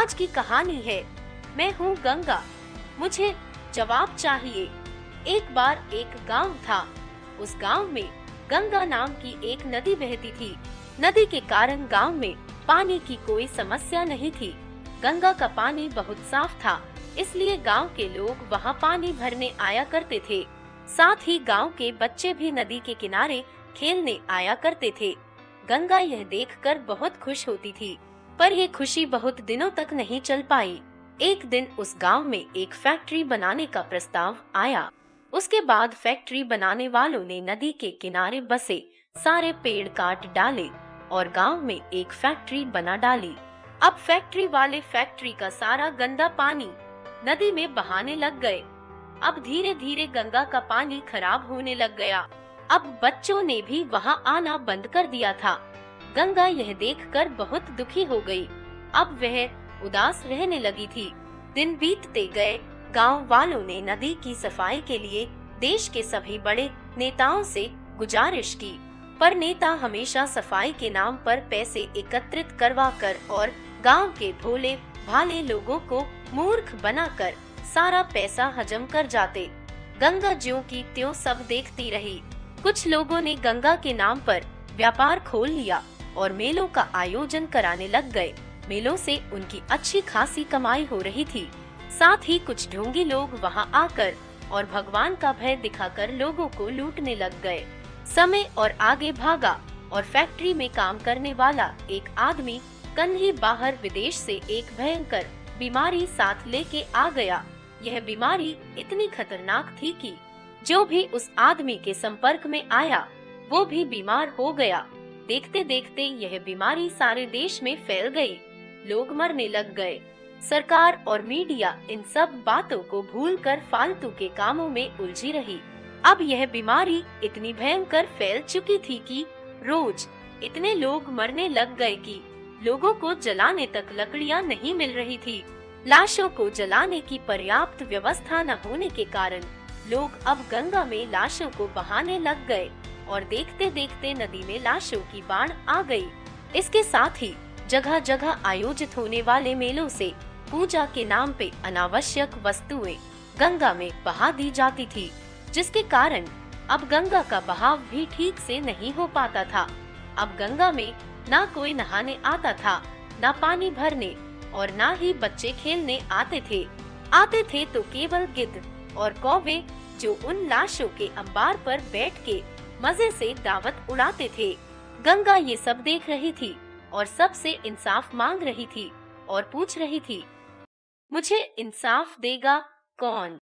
आज की कहानी है मैं हूँ गंगा, मुझे जवाब चाहिए। एक बार एक गांव था। उस गांव में गंगा नाम की एक नदी बहती थी। नदी के कारण गांव में पानी की कोई समस्या नहीं थी। गंगा का पानी बहुत साफ था, इसलिए गांव के लोग वहां पानी भरने आया करते थे। साथ ही गांव के बच्चे भी नदी के किनारे खेलने आया करते थे। गंगा यह देखकर बहुत खुश होती थी, पर यह खुशी बहुत दिनों तक नहीं चल पाई। एक दिन उस गांव में एक फैक्ट्री बनाने का प्रस्ताव आया। उसके बाद फैक्ट्री बनाने वालों ने नदी के किनारे बसे सारे पेड़ काट डाले और गांव में एक फैक्ट्री बना डाली। अब फैक्ट्री वाले फैक्ट्री का सारा गंदा पानी नदी में बहाने लग गए। अब धीरे धीरे गंगा का पानी खराब होने लग गया। अब बच्चों ने भी वहां आना बंद कर दिया था। गंगा यह देखकर बहुत दुखी हो गई। अब वह उदास रहने लगी थी। दिन बीतते गए, गांव वालों ने नदी की सफाई के लिए देश के सभी बड़े नेताओं से गुजारिश की, पर नेता हमेशा सफाई के नाम पर पैसे एकत्रित करवाकर और गांव के भोले भाले लोगों को मूर्ख बनाकर सारा पैसा हजम कर जाते। गंगा ज्यों की त्यों सब देखती रही। कुछ लोगों ने गंगा के नाम पर व्यापार खोल लिया और मेलों का आयोजन कराने लग गए। मेलों से उनकी अच्छी खासी कमाई हो रही थी। साथ ही कुछ ढोंगी लोग वहां आकर और भगवान का भय दिखाकर लोगों को लूटने लग गए। समय और आगे भागा और फैक्ट्री में काम करने वाला एक आदमी कल ही बाहर विदेश से एक भयंकर बीमारी साथ लेके आ गया। यह बीमारी इतनी खतरनाक थी कि जो भी उस आदमी के संपर्क में आया वो भी बीमार हो गया। देखते देखते यह बीमारी सारे देश में फैल गई। लोग मरने लग गए। सरकार और मीडिया इन सब बातों को भूलकर फालतू के कामों में उलझी रही। अब यह बीमारी इतनी भयंकर फैल चुकी थी कि रोज इतने लोग मरने लग गए कि लोगों को जलाने तक लकड़ियां नहीं मिल रही थी। लाशों को जलाने की पर्याप्त व्यवस्था न होने के कारण लोग अब गंगा में लाशों को बहाने लग गए और देखते देखते नदी में लाशों की बाढ़ आ गई। इसके साथ ही जगह जगह आयोजित होने वाले मेलों से पूजा के नाम पे अनावश्यक वस्तुएं गंगा में बहा दी जाती थी, जिसके कारण अब गंगा का बहाव भी ठीक से नहीं हो पाता था। अब गंगा में ना कोई नहाने आता था, ना पानी भरने और ना ही बच्चे खेलने आते थे तो केवल गिद्ध और कौवे, जो उन लाशों के अंबार पर बैठ के मजे से दावत उड़ाते थे। गंगा ये सब देख रही थी और सबसे इंसाफ मांग रही थी और पूछ रही थी, मुझे इंसाफ देगा कौन?